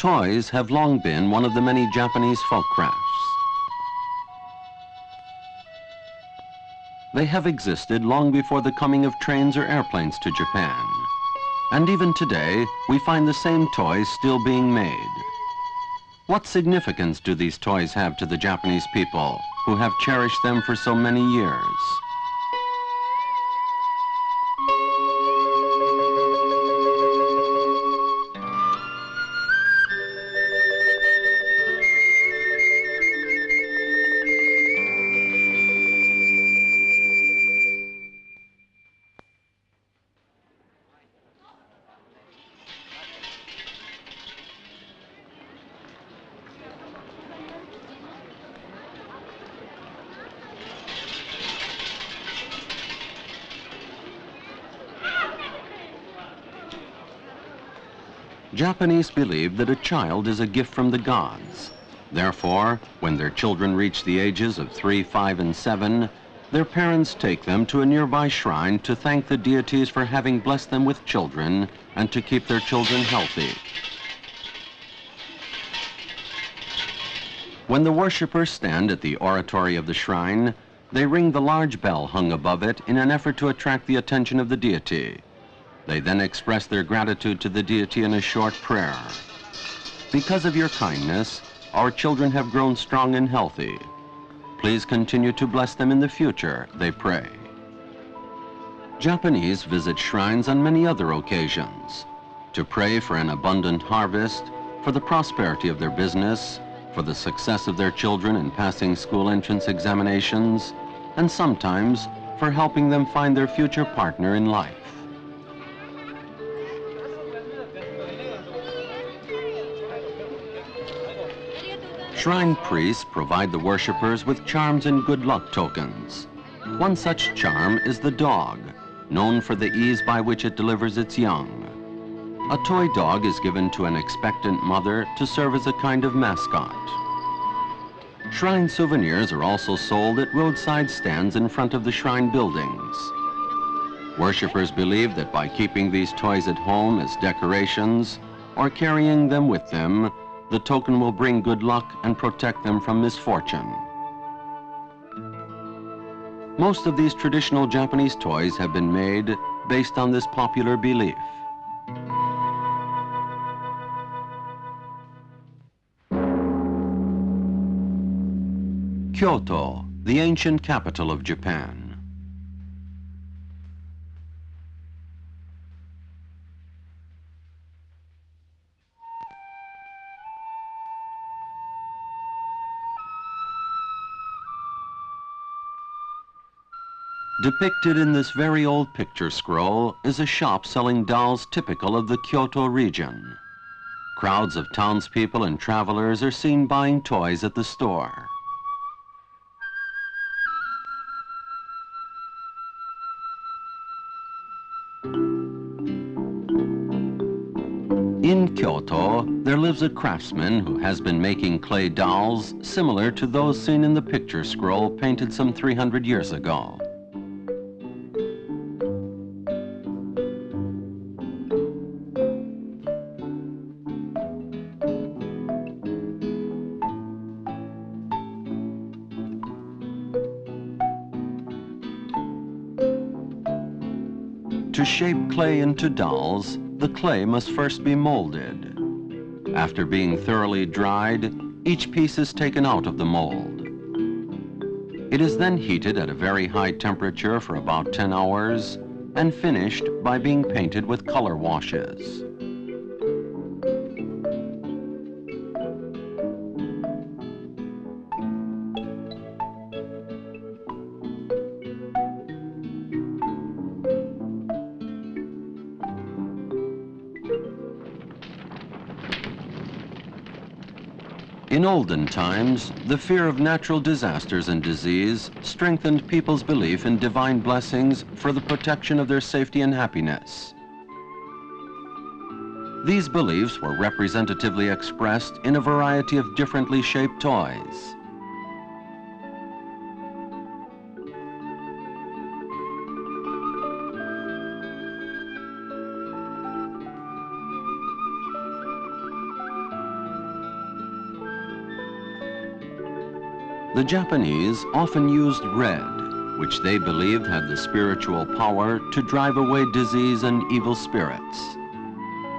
Toys have long been one of the many Japanese folk crafts. They have existed long before the coming of trains or airplanes to Japan. And even today, we find the same toys still being made. What significance do these toys have to the Japanese people who have cherished them for so many years? Japanese believe that a child is a gift from the gods. Therefore, when their children reach the ages of 3, 5, and 7, their parents take them to a nearby shrine to thank the deities for having blessed them with children and to keep their children healthy. When the worshippers stand at the oratory of the shrine, they ring the large bell hung above it in an effort to attract the attention of the deity. They then express their gratitude to the deity in a short prayer. Because of your kindness, our children have grown strong and healthy. Please continue to bless them in the future, they pray. Japanese visit shrines on many other occasions, to pray for an abundant harvest, for the prosperity of their business, for the success of their children in passing school entrance examinations, and sometimes for helping them find their future partner in life. Shrine priests provide the worshippers with charms and good luck tokens. One such charm is the dog, known for the ease by which it delivers its young. A toy dog is given to an expectant mother to serve as a kind of mascot. Shrine souvenirs are also sold at roadside stands in front of the shrine buildings. Worshippers believe that by keeping these toys at home as decorations or carrying them with them, the token will bring good luck and protect them from misfortune. Most of these traditional Japanese toys have been made based on this popular belief. Kyoto, the ancient capital of Japan. Depicted in this very old picture scroll is a shop selling dolls typical of the Kyoto region. Crowds of townspeople and travelers are seen buying toys at the store. In Kyoto, there lives a craftsman who has been making clay dolls similar to those seen in the picture scroll painted some 300 years ago. To shape clay into dolls, the clay must first be molded. After being thoroughly dried, each piece is taken out of the mold. It is then heated at a very high temperature for about 10 hours and finished by being painted with color washes. In olden times, the fear of natural disasters and disease strengthened people's belief in divine blessings for the protection of their safety and happiness. These beliefs were representatively expressed in a variety of differently shaped toys. The Japanese often used red, which they believed had the spiritual power to drive away disease and evil spirits.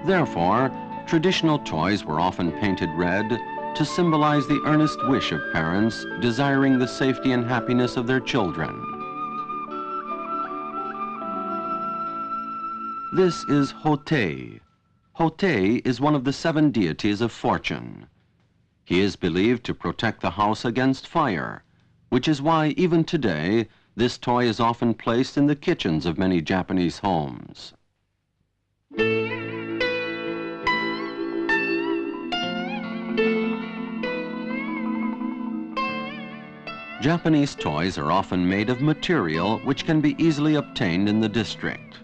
Therefore, traditional toys were often painted red to symbolize the earnest wish of parents desiring the safety and happiness of their children. This is Hotei. Hotei is one of the 7 deities of fortune. He is believed to protect the house against fire, which is why even today this toy is often placed in the kitchens of many Japanese homes. Japanese toys are often made of material which can be easily obtained in the district.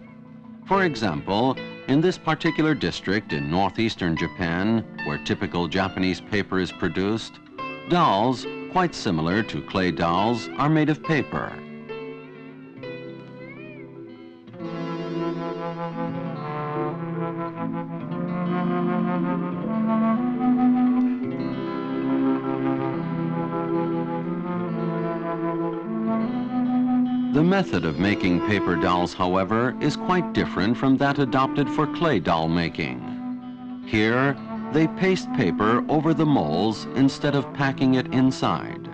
For example, in this particular district in northeastern Japan, where typical Japanese paper is produced, dolls, quite similar to clay dolls, are made of paper. The method of making paper dolls, however, is quite different from that adopted for clay doll making. Here, they paste paper over the molds instead of packing it inside.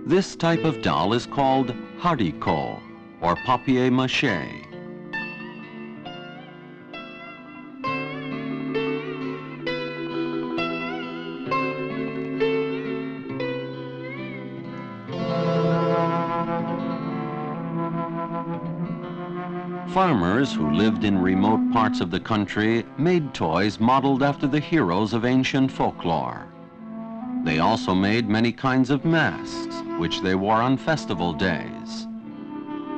This type of doll is called hariko, or papier-mâché. Farmers who lived in remote parts of the country made toys modeled after the heroes of ancient folklore. They also made many kinds of masks, which they wore on festival days.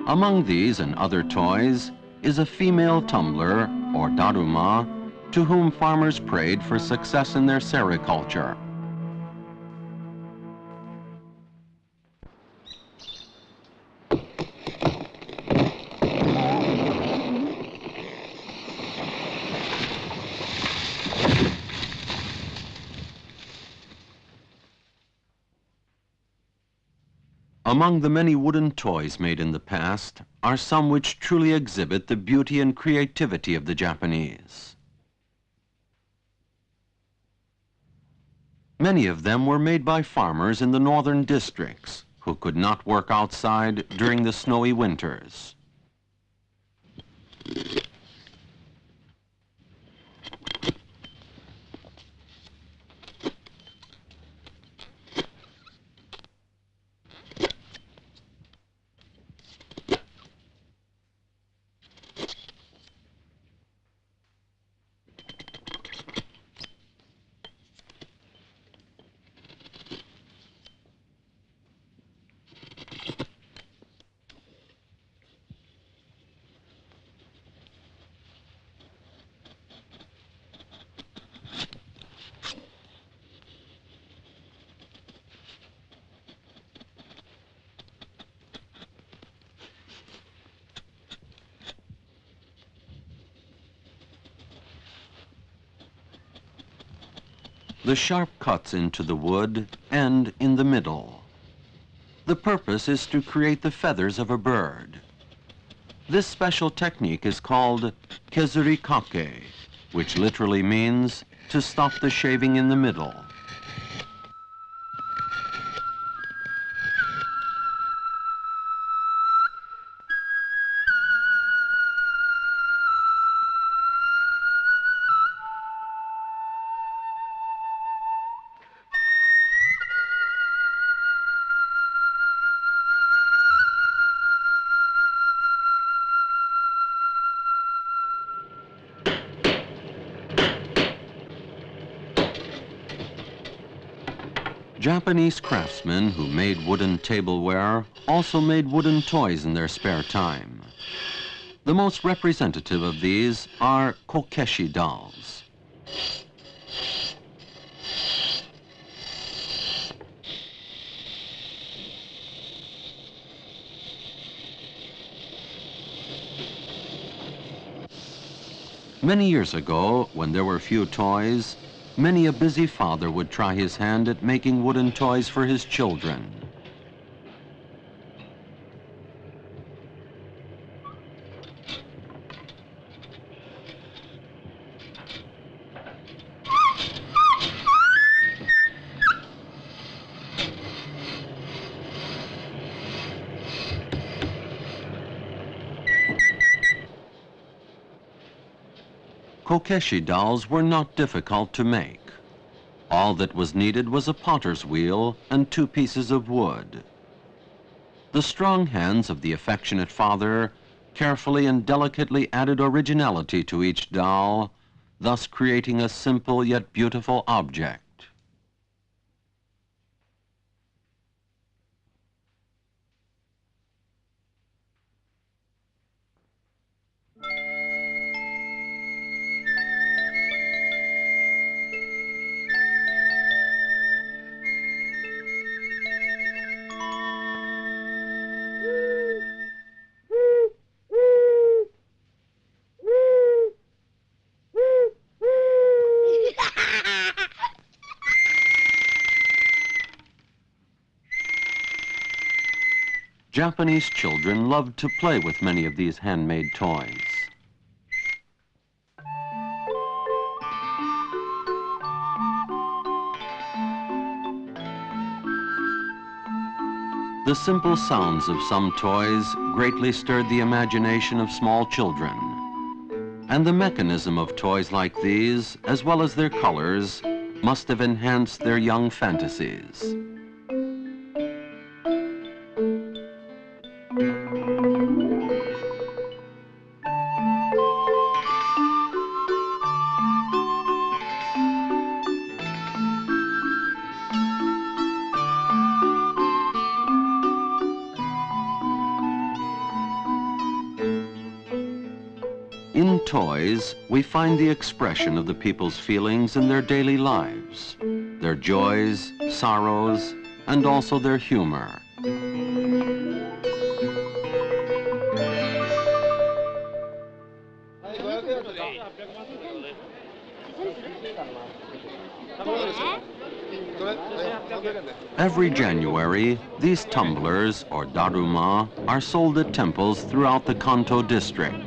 Among these and other toys is a female tumbler, or daruma, to whom farmers prayed for success in their sericulture. Among the many wooden toys made in the past are some which truly exhibit the beauty and creativity of the Japanese. Many of them were made by farmers in the northern districts who could not work outside during the snowy winters. The sharp cuts into the wood end in the middle. The purpose is to create the feathers of a bird. This special technique is called keづりかけ, which literally means to stop the shaving in the middle. Japanese craftsmen who made wooden tableware also made wooden toys in their spare time. The most representative of these are Kokeshi Dolls. Many years ago, when there were few toys, many a busy father would try his hand at making wooden toys for his children. Kokeshi dolls were not difficult to make. All that was needed was a potter's wheel and 2 pieces of wood. The strong hands of the affectionate father carefully and delicately added originality to each doll, thus creating a simple yet beautiful object. Japanese children loved to play with many of these handmade toys. The simple sounds of some toys greatly stirred the imagination of small children. And the mechanism of toys like these, as well as their colors, must have enhanced their young fantasies. In toys, we find the expression of the people's feelings in their daily lives, their joys, sorrows, and also their humor. Every January, these tumblers, or daruma, are sold at temples throughout the Kanto district.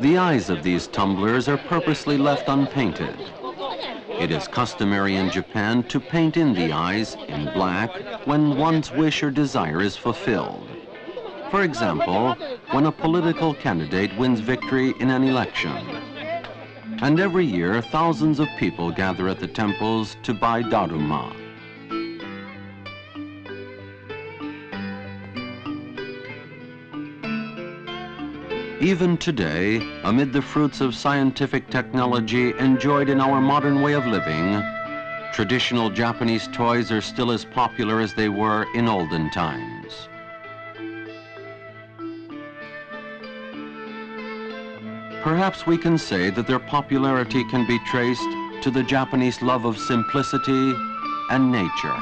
The eyes of these tumblers are purposely left unpainted. It is customary in Japan to paint in the eyes in black when one's wish or desire is fulfilled. For example, when a political candidate wins victory in an election. And every year, thousands of people gather at the temples to buy daruma. Even today, amid the fruits of scientific technology enjoyed in our modern way of living, traditional Japanese toys are still as popular as they were in olden times. Perhaps we can say that their popularity can be traced to the Japanese love of simplicity and nature.